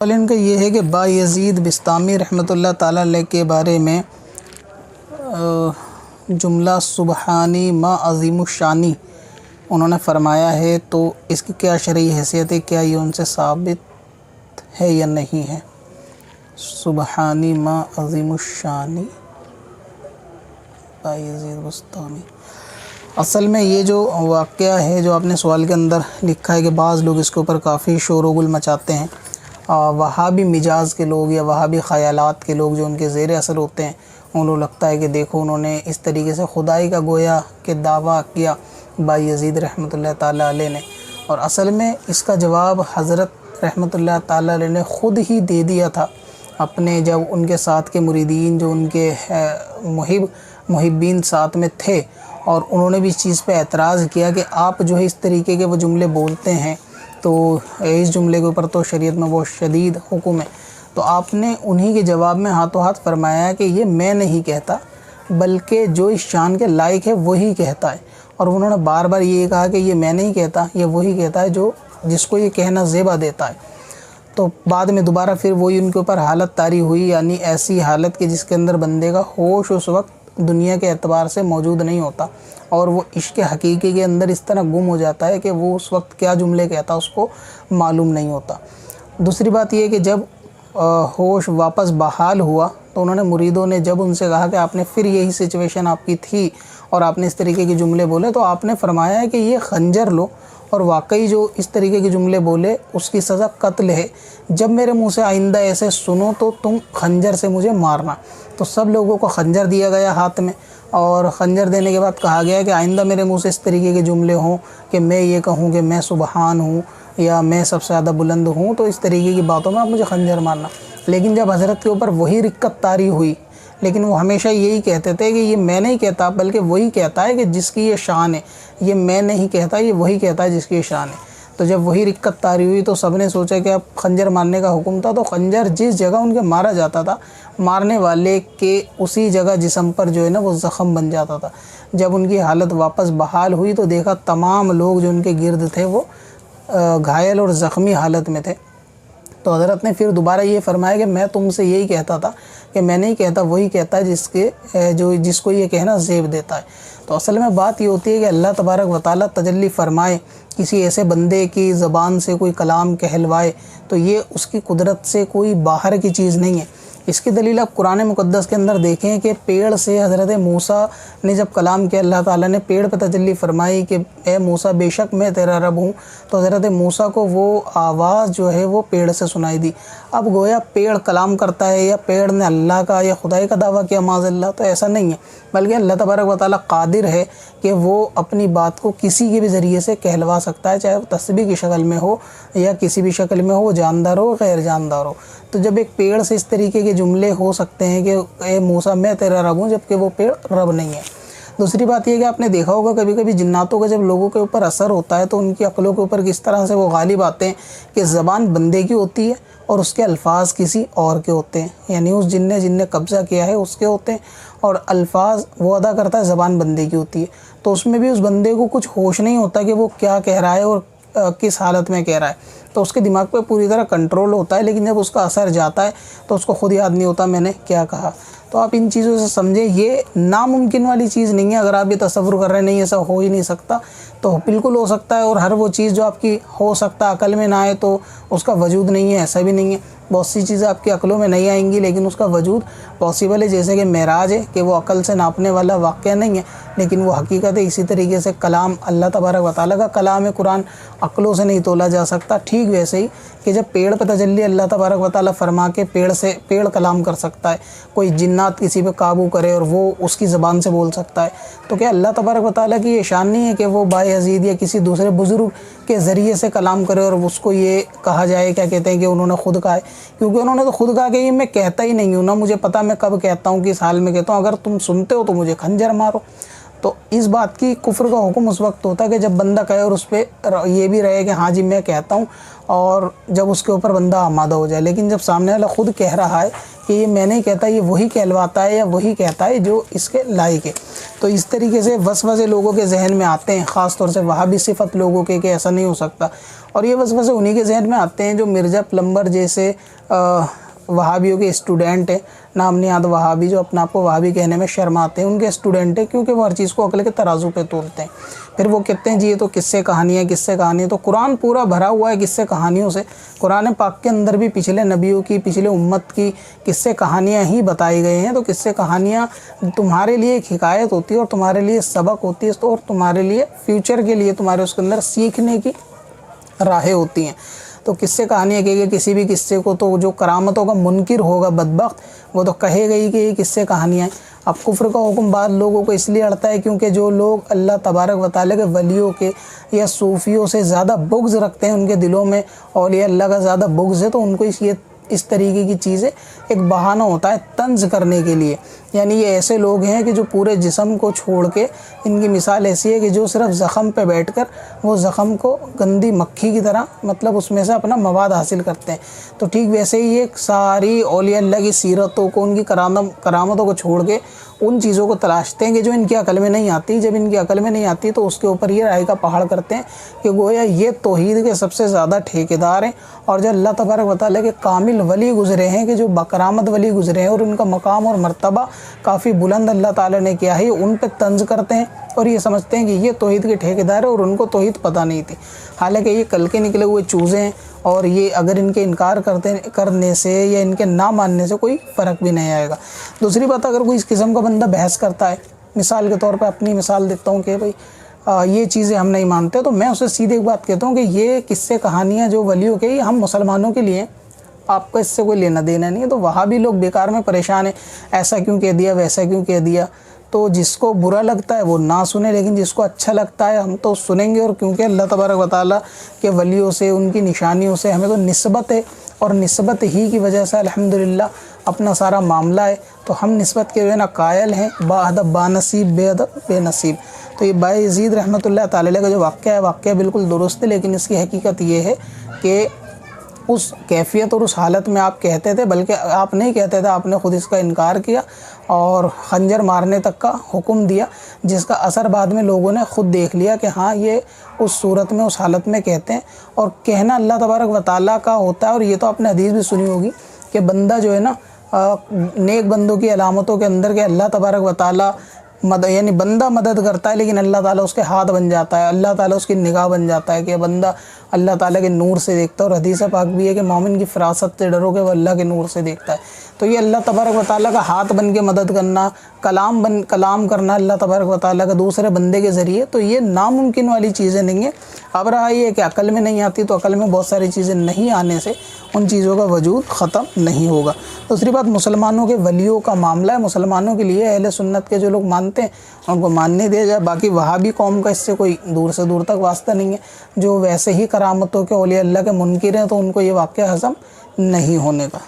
सवाल इनका ये है कि बायज़ीद बिस्तामी रहमतुल्लाह ताला अलैह के बारे में जुमला सुबहानी मा अज़ीमुश्शानी उन्होंने फ़रमाया है, तो इसकी क्या शरई हैसियत है, क्या ये उनसे साबित है या नहीं है। सुबहानी मा अज़ीमुश्शानी बायज़ीद बिस्तामी, असल में ये जो वाक़या है जो आपने सवाल के अंदर लिखा है कि बाज़ लोग इसके ऊपर काफ़ी शोर व गुल मचाते हैं। वहाबी मिजाज के लोग या वहाबी ख़यालात के लोग जो उनके ज़ेर असर होते हैं, उन लोग लगता है कि देखो उन्होंने इस तरीके से खुदाई का गोया कि दावा किया बायज़ीद रहमतुल्लाह ताला अलैह ने, और असल में इसका जवाब हज़रत रहमतुल्लाह ताला अलैह ने ख़ुद ही दे दिया था अपने, जब उनके साथ के मुरीदीन जो उनके मुहिब्बीन साथ में थे और उन्होंने भी इस चीज़ पे एतराज़ किया कि आप जो है इस तरीके के वो जुमले बोलते हैं, तो इस जुमले के ऊपर तो शरीयत में बहुत शदीद हुक्म है। तो आपने उन्हीं के जवाब में हाथों हाथ फरमाया कि ये मैं नहीं कहता, बल्कि जो इस शान के लायक है वही कहता है। और उन्होंने बार बार ये कहा कि ये मैं नहीं कहता, ये वही कहता है जो जिसको ये कहना ज़ेबा देता है। तो बाद में दोबारा फिर वही उनके ऊपर हालत तारी हुई, यानी ऐसी हालत कि जिसके अंदर बंदे का होश उस वक्त दुनिया के एतबार से मौजूद नहीं होता और वो इश्क़ हकीकी के अंदर इस तरह गुम हो जाता है कि वो उस वक्त क्या जुमले कहता उसको मालूम नहीं होता। दूसरी बात ये है कि जब होश वापस बहाल हुआ तो उन्होंने मुरीदों ने जब उनसे कहा कि आपने फिर यही सिचुएशन आपकी थी और आपने इस तरीके के जुमले बोले, तो आपने फरमाया है कि ये खंजर लो और वाकई जो इस तरीके के जुमले बोले उसकी सज़ा कत्ल है। जब मेरे मुंह से आइंदा ऐसे सुनो तो तुम खंजर से मुझे मारना। तो सब लोगों को खंजर दिया गया हाथ में, और खंजर देने के बाद कहा गया कि आइंदा मेरे मुंह से इस तरीके के जुमले हों कि मैं ये कहूँ कि मैं सुबहान हूँ या मैं सबसे ज़्यादा बुलंद हूँ, तो इस तरीके की बातों में आप मुझे खंजर मारना। लेकिन जब हज़रत के ऊपर वही रिक्कत तारी हुई, लेकिन वो हमेशा यही कहते थे कि ये मैं नहीं कहता, बल्कि वही कहता है कि जिसकी ये शान है, ये मैं नहीं कहता, ये वही कहता है जिसकी ये शान है। तो जब वही रिक्कत तारी हुई तो सब ने सोचा कि अब खंजर मारने का हुक्म था, तो खंजर जिस जगह उनके मारा जाता था, मारने वाले के उसी जगह जिस्म पर जो है ना वो ज़ख़म बन जाता था। जब उनकी हालत वापस बहाल हुई तो देखा तमाम लोग जो उनके गिर्द थे वो घायल और ज़ख़मी हालत में थे। तो हज़रत ने फिर दोबारा ये फरमाया कि मैं तुमसे यही कहता था कि मैं नहीं कहता, वही कहता है जिसको ये कहना ज़ेब देता है। तो असल में बात ये होती है कि अल्लाह तबारक व तआला तजल्ली फ़रमाए, किसी ऐसे बंदे की ज़बान से कोई कलाम कहलवाए, तो ये उसकी कुदरत से कोई बाहर की चीज़ नहीं है। इसकी दलील आप कुरान मुक़द्दस के अंदर देखें कि पेड़ से हज़रत मूसा ने जब कलाम किया, अल्लाह ताला ने पेड़ पर तजल्ली फ़रमाई कि ए मूसा बेशक मैं तेरा रब हूँ, तो हज़रत मूसा को वो आवाज़ जो है वो पेड़ से सुनाई दी। अब गोया पेड़ कलाम करता है या पेड़ ने अल्लाह का या खुदाई का दावा किया माज़अल्लाह, तो ऐसा नहीं है, बल्कि अल्लाह तबारक व तआला कादिर है कि वो अपनी बात को किसी के भी ज़रिए से कहलवा सकता है, चाहे वो तस्बीह की शक्ल में हो या किसी भी शक्ल में हो, वो जानदार हो गैर जानदार हो। तो जब एक पेड़ से इस तरीके के जुमले हो सकते हैं कि ए मूसा मैं तेरा रब हूँ, जबकि वो पेड़ रब नहीं है। दूसरी बात यह कि आपने देखा होगा कभी कभी जिन्नातों का जब लोगों के ऊपर असर होता है तो उनकी अक़लों के ऊपर किस तरह से वो गालिब आते हैं कि ज़बान बंदे की होती है और उसके अल्फाज किसी और के होते हैं, यानी उस जिन्ने कब्ज़ा किया है उसके होते हैं, और अल्फाज वो अदा करता है ज़बान बंदे की होती है। तो उसमें भी उस बंदे को कुछ होश नहीं होता कि वो क्या कह रहा है और किस हालत में कह रहा है, तो उसके दिमाग पे पूरी तरह कंट्रोल होता है, लेकिन जब उसका असर जाता है तो उसको खुद याद नहीं होता मैंने क्या कहा। तो आप इन चीज़ों से समझें, ये नामुमकिन वाली चीज़ नहीं है। अगर आप ये तसव्वुर कर रहे हैं नहीं ऐसा हो ही नहीं सकता, तो बिल्कुल हो सकता है। और हर वो चीज़ जो आपकी हो सकता है अकल में ना आए तो उसका वजूद नहीं है, ऐसा भी नहीं है। बहुत सी चीज़ें आपकी अकलों में नहीं आएंगी लेकिन उसका वजूद पॉसिबल है, जैसे कि मेराज है कि वो अकल से नापने वाला वाक़या नहीं है लेकिन वो हकीकत है। इसी तरीके से कलाम अल्लाह तबारक व तआला का कलाम है कुरान, अकलों से नहीं तोला जा सकता। ठीक वैसे ही कि जब पेड़ पर तजल्ली अल्लाह तबारक व तआला फरमा के पेड़ कलाम कर सकता है, कोई जिन्नात किसी पे काबू करे और वो उसकी ज़बान से बोल सकता है, तो क्या अल्लाह तबारक व तआला की ये शान नहीं है कि वो बायज़ीद या किसी दूसरे बुज़ुर्ग के ज़रिए से कलाम करे और उसको ये कहा जाए क्या कहते हैं कि उन्होंने खुद कहा है, क्योंकि उन्होंने तो खुद कहा कि ये मैं कहता ही नहीं हूँ ना, मुझे पता मैं कब कहता हूँ किस हाल में कहता हूँ, अगर तुम सुनते हो तो मुझे खंजर मारो। तो इस बात की कुफ्र का हुक्म उस वक्त होता है कि जब बंदा कहे और उस पर ये भी रहे कि हाँ जी मैं कहता हूँ, और जब उसके ऊपर बंदा आमादा हो जाए। लेकिन जब सामने वाला खुद कह रहा है कि ये मैं नहीं कहता, ये वही कहलवाता है या वही कहता है जो इसके लायक है, तो इस तरीके से वसवसे लोगों के जहन में आते हैं, ख़ास तौर से वहाबी सिफत लोगों के कि ऐसा नहीं हो सकता। और ये वसवसे उन्हीं के जहन में आते हैं जो मिर्ज़ा प्लम्बर जैसे वहाबियों के स्टूडेंट हैं, नाम निहाद वहाबी, जो अपने आप को वहाबी कहने में शर्माते हैं, उनके स्टूडेंट हैं, क्योंकि वो हर चीज़ को अकल के तराजू पे तोलते हैं। फिर वो कहते हैं जी ये तो किस्से कहानियाँ, किस्से कहानियाँ। तो कुरान पूरा भरा हुआ है किस्से कहानियों से। कुरान पाक के अंदर भी पिछले नबियों की, पिछले उम्मत की किस्से कहानियाँ ही बताई गई हैं। तो किस्से कहानियाँ तुम्हारे लिए एक हिकायत होती है और तुम्हारे लिए सबक होती है, और तुम्हारे लिए फ्यूचर के लिए तुम्हारे उसके अंदर सीखने की राहें होती हैं। तो किस्से कहानियाँ कहेगी, किसी भी किस्से को तो जो करामतों का मुनकिर होगा बदबख्त, वो तो कहेगा ही कि ये किस्से कहानियाँ हैं। अब कुफ्र का हुक्म बाद लोगों को इसलिए अड़ता है क्योंकि जो लोग अल्लाह तबारक व तआला के वलियों के या सूफ़ियों से ज़्यादा बुग़्ज़ रखते हैं, उनके दिलों में औलिया अल्लाह का ज़्यादा बुग़्ज़ है, तो उनको इस तरीके की चीज़ें एक बहाना होता है तंज करने के लिए। यानी ये ऐसे लोग हैं कि जो पूरे जिस्म को छोड़ के, इनकी मिसाल ऐसी है कि जो सिर्फ ज़ख़म पे बैठकर वो ज़ख़म को गंदी मक्खी की तरह मतलब उसमें से अपना मवाद हासिल करते हैं। तो ठीक वैसे ही ये सारी औलिया अल्लाह की सीरतों को, उनकी करामतों को छोड़ के उन चीज़ों को तलाशते हैं कि जो इनकी अकल में नहीं आती। जब इनकी अकल में नहीं आती तो उसके ऊपर ये राय का पहाड़ करते हैं कि गोया ये तौहीद के सबसे ज़्यादा ठेकेदार हैं, और जो अल्लाह तबारक व तआला के कामिल वली गुज़रे हैं, कि जो बकरामत वली गुज़रे हैं और उनका मकाम और मर्तबा काफ़ी बुलंद अल्लाह ताला ने किया है, उन पे तंज करते हैं और ये समझते हैं कि ये तौहीद के ठेकेदार है और उनको तौहीद पता नहीं थी। हालांकि ये कल के निकले हुए चूज़े हैं, और ये अगर इनके इनकार करने से या इनके ना मानने से कोई फ़र्क भी नहीं आएगा। दूसरी बात, अगर कोई इस किस्म का बंदा बहस करता है, मिसाल के तौर पे अपनी मिसाल देता हूँ कि भाई ये चीज़ें हम नहीं मानते, तो मैं उसे सीधे एक बात कहता हूँ कि ये किस्से कहानियाँ जो वलियों के, ये हम मुसलमानों के लिए, आपको इससे कोई लेना देना नहीं है। तो वहाँ भी लोग बेकार में परेशान हैं, ऐसा क्यों कह दिया, वैसा क्यों कह दिया। तो जिसको बुरा लगता है वो ना सुने, लेकिन जिसको अच्छा लगता है हम तो सुनेंगे। और क्योंकि अल्लाह तबारक व तआला के वलियों से, उनकी निशानियों से हमें तो निस्बत है, और निस्बत ही की वजह से अल्हम्दुलिल्लाह अपना सारा मामला है। तो हम निस्बत के जो है ना कायल हैं, बाअदब बानसीब बेअदब बेनसीब। तो ये बायज़ीद रहमतुल्लाह तआला का जो वाक़या बिल्कुल दुरुस्त है, लेकिन इसकी हकीकत ये है कि उस कैफियत और उस हालत में आप कहते थे, बल्कि आप नहीं कहते थे, आपने ख़ुद इसका इनकार किया और खंजर मारने तक का हुक्म दिया, जिसका असर बाद में लोगों ने ख़ुद देख लिया कि हाँ ये उस सूरत में, उस हालत में कहते हैं। और कहना अल्लाह तबारक व तआला का होता है। और ये तो आपने हदीस भी सुनी होगी कि बंदा जो है ना, नेक बंदों की अलामतों के अंदर के अल्लाह तबारक व तआला यानी बंदा मदद करता है, लेकिन अल्लाह ताला उसके हाथ बन जाता है, अल्लाह ताला उसकी निगाह बन जाता है कि बंदा अल्लाह ताला के नूर से देखता है। और हदीस पाक भी है कि मोमिन की फ़रासत से डरो कि वह अल्लाह के नूर से देखता है। तो ये अल्लाह तबारक व तआला का हाथ बन के मदद करना, कलाम करना अल्लाह तबारक व तआला का दूसरे बंदे के ज़रिए, तो ये नामुमकिन वाली चीज़ें नहीं है। अब रहा ये कि अकल में नहीं आती, तो अकल में बहुत सारी चीज़ें नहीं आने से उन चीज़ों का वजूद ख़त्म नहीं होगा। दूसरी बात, मुसलमानों के वलियों का मामला है। मुसलमानों के लिए अहले सुन्नत के जो लोग मानते हैं उनको मानने दिया जाए। बाकी वहाबी कौम का इससे कोई दूर से दूर तक वास्ता नहीं है। जो वैसे ही करामतों के औलिया अल्लाह के मुनकिर हैं, तो उनको ये वाक़या हज़म नहीं होने का।